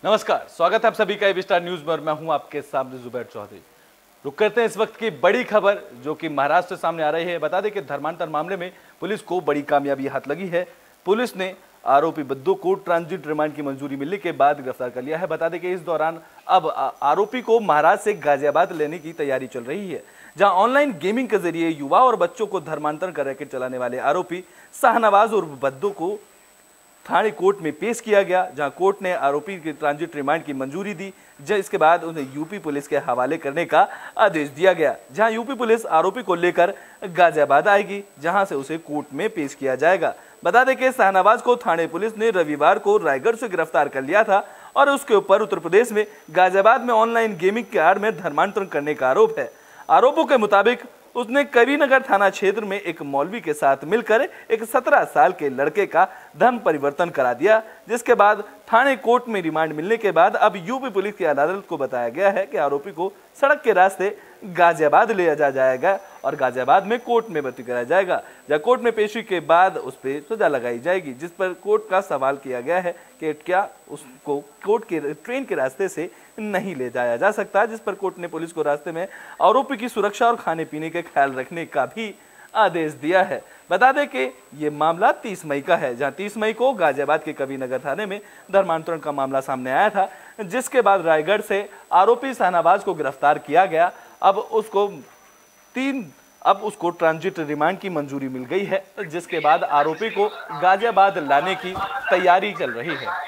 नमस्कार, स्वागत है आप सभी का एबी स्टार न्यूज में और मैं हूं आपके सामने जुबैर चौधरी। रुक करते हैं इस वक्त की बड़ी खबर जो कि महाराष्ट्र से सामने आ रही है। बता दें कि धर्मांतर मामले में पुलिस को बड़ी कामयाबी हाथ लगी है। पुलिस ने आरोपी बद्दू को ट्रांजिट रिमांड की मंजूरी मिलने के बाद गिरफ्तार कर लिया है। बता दें कि इस दौरान अब आरोपी को महाराष्ट्र से गाजियाबाद लेने की तैयारी चल रही है, जहां ऑनलाइन गेमिंग के जरिए युवा और बच्चों को धर्मांतरण कर रैकेट चलाने वाले आरोपी शाहनवाज उर्फ बद्दू को थाने कोर्ट में पेश किया गया, जहां कोर्ट ने आरोपी के ट्रांजिट रिमांड की मंजूरी दी। इसके बाद उन्हें यूपी पुलिस के हवाले करने का आदेश दिया गया, जहां यूपी पुलिस आरोपी को लेकर गाजियाबाद आएगी, जहां से उसे कोर्ट में पेश किया जाएगा। बता दें कि शाहनवाज को थाने पुलिस ने रविवार को रायगढ़ से गिरफ्तार कर लिया था और उसके ऊपर उत्तर प्रदेश में गाजियाबाद में ऑनलाइन गेमिंग के आड़ में धर्मांतरण करने का आरोप है। आरोपों के मुताबिक उसने कबीरनगर थाना क्षेत्र में एक मौलवी के साथ मिलकर एक 17 साल के लड़के का धर्म परिवर्तन करा दिया, जिसके बाद थाने कोर्ट में रिमांड मिलने के बाद अब यूपी पुलिस की अदालत को बताया गया है कि आरोपी को सड़क के रास्ते गाजियाबाद ले जाएगा और गाजियाबाद में कोर्ट में भर्ती कराया जाएगा, जहां कोर्ट में पेशी के बाद उस पर सजा लगाई जाएगी। जिस पर कोर्ट का सवाल किया गया है कि क्या उसको कोर्ट के ट्रेन के रास्ते से नहीं ले जाया जा सकता, जिस पर कोर्ट ने पुलिस को रास्ते में आरोपी की सुरक्षा और खाने पीने के ख्याल रखने का भी आदेश दिया है। बता दें कि ये मामला 30 मई का है, जहां 30 मई को गाजियाबाद के कबीरनगर थाने में धर्मांतरण का मामला सामने आया था, जिसके बाद रायगढ़ से आरोपी शाहनवाज को गिरफ्तार किया गया। अब उसको ट्रांजिट रिमांड की मंजूरी मिल गई है, जिसके बाद आरोपी को गाजियाबाद लाने की तैयारी चल रही है।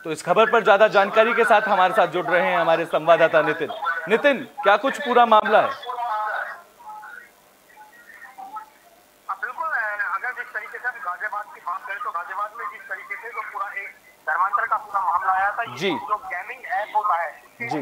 तो इस खबर पर ज्यादा जानकारी के साथ हमारे साथ जुड़ रहे हैं हमारे संवाददाता नितिन। नितिन, क्या कुछ पूरा मामला है? बिल्कुल, अगर जिस तरीके से हम गाजियाबाद की बात करें तो गाजियाबाद में जिस तरीके से जो पूरा एक धर्मांतर का पूरा मामला आया था, जी, जो गेमिंग ऐप होता है जी,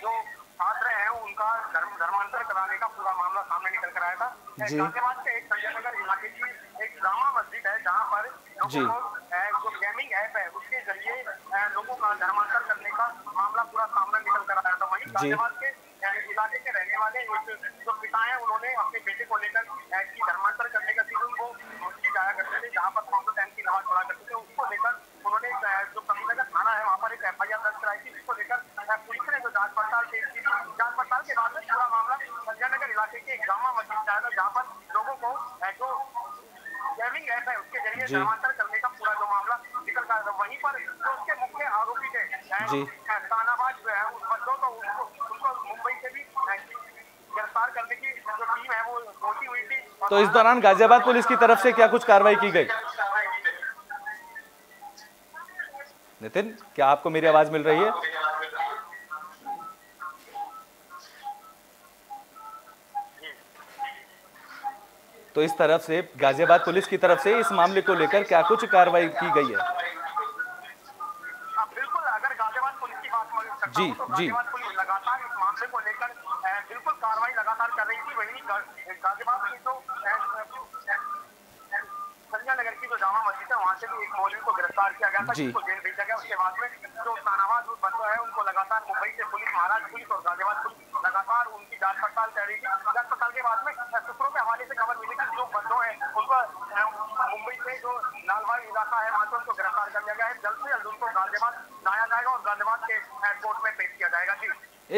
जो छात्र हैं उनका धर्मांतर कराने का पूरा मामला सामने निकल कर आया था। गाजियाबाद के एक संजय नगर इलाके की एक जामा मस्जिद है, जहाँ पर लोगों को जो गेमिंग ऐप है उसके जरिए लोगों का धर्मांतर करने का मामला पूरा सामने निकल कर आया था। वहीं गाजियाबाद के इलाके के रहने वाले जो पिता हैं उन्होंने अपने बेटे को लेकर धर्मांतर करने का वो मस्जिद जाया करते थे, जहाँ पर 5 टाइम की नमाज पढ़ा करते थे। उसको लेकर उन्होंने जो कबीरनगर थाना है वहाँ पर एक FIR दर्ज कराई थी, जिसको लेकर पुलिस ने जो जांच पड़ताल की थी। जांच पड़ताल के बाद में पूरा मामला संजय नगर इलाके के एक जामा मस्जिद से आया था, जहाँ पर लोगों को जो गेमिंग ऐप है उसके जरिए धर्मांतर करने का पूरा जो मामला निकल कर आया था। वहीं पर जो उसके मुख्य आरोपी थे शाहनवाज जो है उनको मुंबई से भी गिरफ्तार करने की जो टीम है वो पहुंची हुई थी। तो इस दौरान गाजियाबाद पुलिस की तरफ से क्या कुछ कार्रवाई की गई? नितिन, क्या आपको मेरी आवाज मिल रही है? तो इस तरफ से गाजियाबाद पुलिस की तरफ से इस मामले को लेकर क्या कुछ कार्रवाई की गई है? बिल्कुल, अगर गाजियाबाद पुलिस की बात जी, तो गाजियाबाद पुलिस लगातार इस मामले को लेकर बिल्कुल कार्रवाई लगातार कर रही थी। वहीं गाजियाबाद की जो संजय नगर की जो जामा मस्जिद है वहाँ से भी एक मौलवी को गिरफ्तार किया गया था, जिसको जेल भेजा गया। उसके बाद में जो शाहनवाज बंदो है उनको लगातार मुंबई से पुलिस, महाराष्ट्र पुलिस और गाजियाबाद पुलिस लगातार उनकी जांच पड़ताल कर रही थी। जांच पड़ताल के बाद में सूत्रों के हवाले से खबर मिली कि जो बंदो है उनको मुंबई से जो लालबाग इलाका है वहाँ से उनको गिरफ्तार कर लिया गया है। जल्द से जल्द उनको गाजियाबाद लाया जाएगा और गाजियाबाद के कोर्ट में पेश किया जाएगा। जी,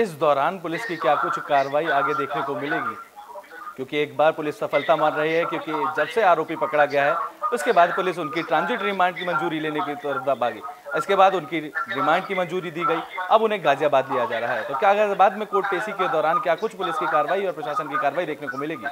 इस दौरान पुलिस की क्या कुछ कार्रवाई आगे देखने को मिलेगी? क्योंकि एक बार पुलिस सफलता मान रही है, क्योंकि जब से आरोपी पकड़ा गया है उसके बाद पुलिस उनकी ट्रांजिट रिमांड की मंजूरी लेने की तरफ भागी। इसके बाद उनकी रिमांड की मंजूरी दी गई, अब उन्हें गाजियाबाद लिया जा रहा है। तो क्या गाजियाबाद में कोर्ट पेशी के दौरान क्या कुछ पुलिस की कार्रवाई और प्रशासन की कार्रवाई देखने को मिलेगी?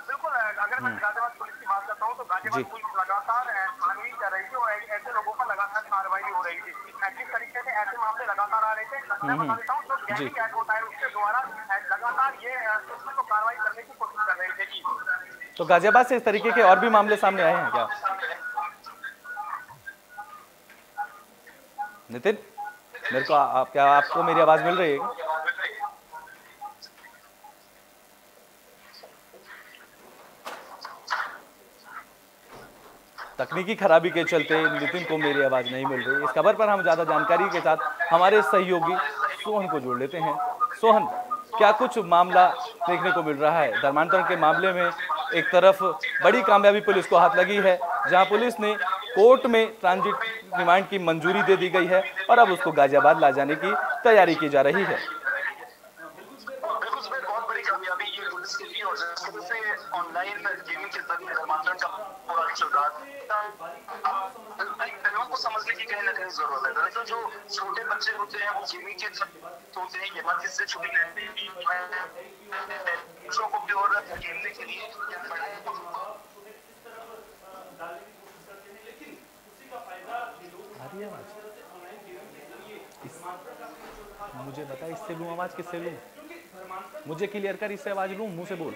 बिल्कुल, अगर मैं गाजियाबाद पुलिस की बात करता हूँ तो गाजियाबाद पुलिस लगातार छानबीन कर रही थी और ऐसे लोगों पर लगातार कार्रवाई हो रही थी। जिस तरीके से ऐसे मामले लगातार आ रहे थे, मैं बता देता हूँ जो गेमिंग ऐप होता है उसके द्वारा लगातार ये तो कार्रवाई करने की कोशिश कर रहे थे। जी, तो गाजियाबाद से इस तरीके के और भी मामले सामने आए हैं क्या? नितिन, मेरे को क्या आपको मेरी आवाज मिल रही है? तकनीकी खराबी के चलते नितिन को मेरी आवाज नहीं मिल रही। इस खबर पर हम ज्यादा जानकारी के साथ हमारे सहयोगी सोहन को जोड़ लेते हैं। सोहन, क्या कुछ मामला देखने को मिल रहा है? धर्मांतरण के मामले में एक तरफ बड़ी कामयाबी पुलिस को हाथ लगी है, जहां पुलिस ने कोर्ट में ट्रांजिट रिमांड की मंजूरी दे दी गई है और अब उसको गाजियाबाद ला जाने की तैयारी की जा रही है। ऑनलाइन गेमिंग के जरिए धर्मांतरण का पोराट चल रहा को समझने की कहीं ना कहीं जरूरत है। दरअसल जो छोटे बच्चे होते हैं वो गेमिंग के होते हैं, ये बात इससे छुट्टी बच्चों को भी और खेलने के लिए मुझे बता, इससे लूं आवाज, किससे लूं? मुझे क्लियर कर, इससे आवाज लूं, मुंह से बोल।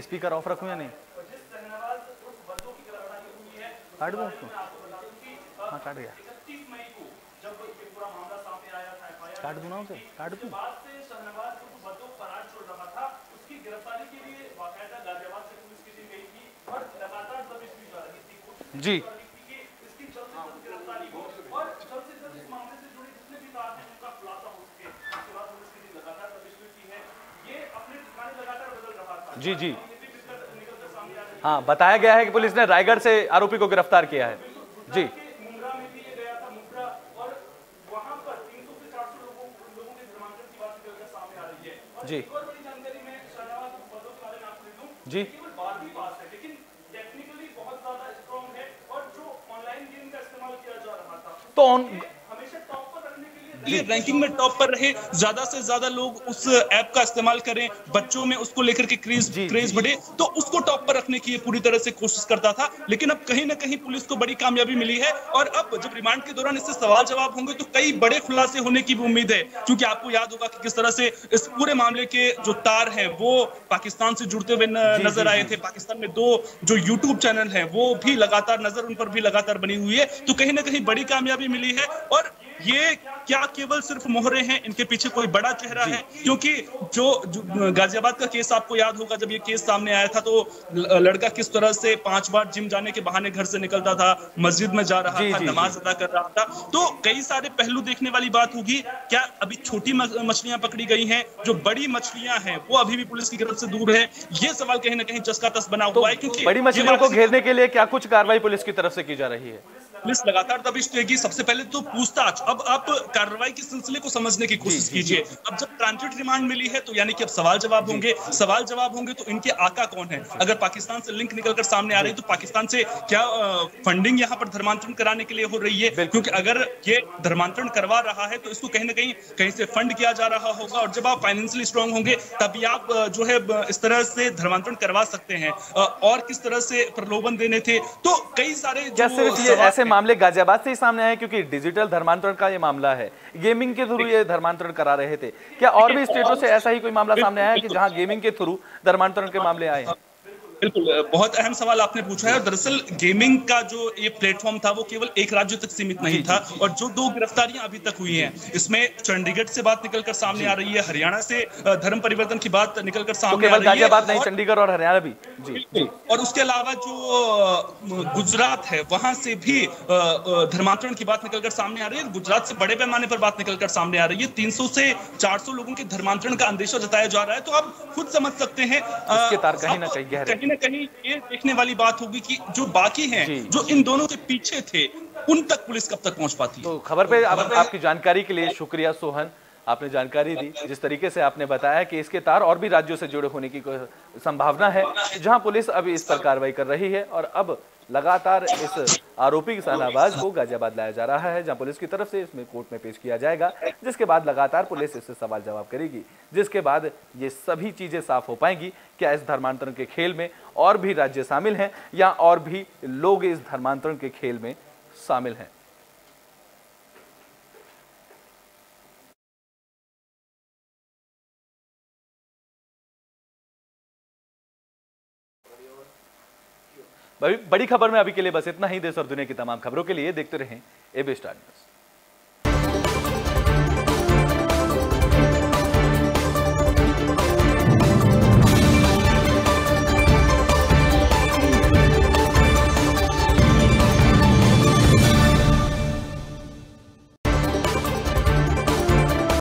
स्पीकर ऑफ रखूं या नहीं? काट दूं उसको? हाँ, काट गया। काट दूं ना उसे? काट दूं? जी जी जी हाँ, बताया गया है कि पुलिस ने रायगढ़ से आरोपी को गिरफ्तार किया है। जी जी जी तो ये रैंकिंग में टॉप पर रहे, ज्यादा से ज्यादा लोग उस ऐप का इस्तेमाल करें, बच्चों में उसको लेकर के क्रेज बढ़े, तो उसको टॉप पर रखने की पूरी तरह से कोशिश करता था। लेकिन अब कहीं ना कहीं पुलिस को बड़ी कामयाबी मिली है और अब जब रिमांड के दौरान इससे सवाल जवाब होंगे तो कई बड़े खुलासे होने की भी उम्मीद है। क्योंकि आपको याद होगा कि किस तरह से इस पूरे मामले के जो तार हैं वो पाकिस्तान से जुड़ते हुए नजर आए थे। पाकिस्तान में 2 जो यूट्यूब चैनल हैं वो भी लगातार नजर उन पर भी लगातार बनी हुई है। तो कहीं ना कहीं बड़ी कामयाबी मिली है और ये क्या केवल सिर्फ मोहरे हैं, इनके पीछे कोई बड़ा चेहरा है। क्योंकि जो गाजियाबाद का केस आपको याद होगा, जब ये केस सामने आया था तो लड़का किस तरह से 5 बार जिम जाने के बहाने घर से निकलता था, मस्जिद में जा रहा था, नमाज अदा कर रहा था। तो कई सारे पहलू देखने वाली बात होगी। क्या अभी छोटी मछलियां पकड़ी गई हैं, जो बड़ी मछलियां हैं वो अभी भी पुलिस की गिरफ्त से दूर है? ये सवाल कहीं ना कहीं चस्का-तस बना हुआ है। क्योंकि बड़ी मछलियों को घेरने के लिए क्या कुछ कार्रवाई पुलिस की तरफ से की जा रही है? पुलिस लगातार दबिश देगी। सबसे पहले तो पूछताछ। अब आप कार्रवाई के सिलसिले को समझने की कोशिश कीजिए। अब जब ट्रांजिट रिमांड मिली है तो यानी कि अब सवाल जवाब होंगे। सवाल जवाब होंगे तो इनके आका कौन है? अगर पाकिस्तान से लिंक निकलकर सामने आ रही है तो पाकिस्तान से क्या फंडिंग यहाँ पर धर्मांतरण कराने के लिए हो रही है? क्योंकि अगर ये धर्मांतरण करवा रहा है तो इसको कहीं ना कहीं से फंड किया जा रहा होगा और जब आप फाइनेंशियली स्ट्रांग होंगे तभी आप जो है इस तरह से धर्मांतरण करवा सकते हैं। और किस तरह से प्रलोभन देने थे, तो कई सारे ऐसे मामले गाजियाबाद से ही सामने आए? क्योंकि डिजिटल धर्मांतरण का ये मामला है, गेमिंग के थ्रू ये धर्मांतरण करा रहे थे। क्या और भी स्टेटों से ऐसा ही कोई मामला सामने आया कि जहां गेमिंग के थ्रू धर्मांतरण के मामले आए हैं? बिल्कुल, बहुत अहम सवाल आपने पूछा है। दरअसल गेमिंग का जो ये प्लेटफॉर्म था वो केवल एक राज्य तक सीमित नहीं था और जो 2 गिरफ्तारियां अभी तक हुई हैं, इसमें चंडीगढ़ से बात निकलकर सामने आ रही है, हरियाणा से धर्म परिवर्तन की बात निकलकर सामने आ रही है। गाजियाबाद नहीं, चंडीगढ़ और हरियाणा भी। जी। और उसके अलावा जो गुजरात है वहां से भी धर्मांतरण की बात निकलकर सामने आ रही है। गुजरात से बड़े पैमाने पर बात निकलकर सामने आ रही है। 300 से 400 लोगों के धर्मांतरण का अंदेशा जताया जा रहा है। तो आप खुद समझ सकते हैं इसके तार कहीं ना कहीं ये देखने वाली बात होगी कि जो बाकी हैं, जो इन दोनों के पीछे थे, उन तक पुलिस कब तक पहुंच पाती है। तो खबर पे आपकी जानकारी के लिए शुक्रिया सोहन, आपने जानकारी दी। जिस तरीके से आपने बताया कि इसके तार और भी राज्यों से जुड़े होने की संभावना है, जहां पुलिस अभी इस पर कार्रवाई कर रही है और अब लगातार इस आरोपी शहनाबाज को गाजियाबाद लाया जा रहा है, जहां पुलिस की तरफ से इसमें कोर्ट में पेश किया जाएगा, जिसके बाद लगातार पुलिस इससे सवाल जवाब करेगी, जिसके बाद ये सभी चीजें साफ हो पाएंगी। क्या इस धर्मांतरण के खेल में और भी राज्य शामिल हैं या और भी लोग इस धर्मांतरण के खेल में शामिल हैं? बड़ी खबर में अभी के लिए बस इतना ही। देश और दुनिया की तमाम खबरों के लिए देखते रहें एबी स्टार न्यूज़।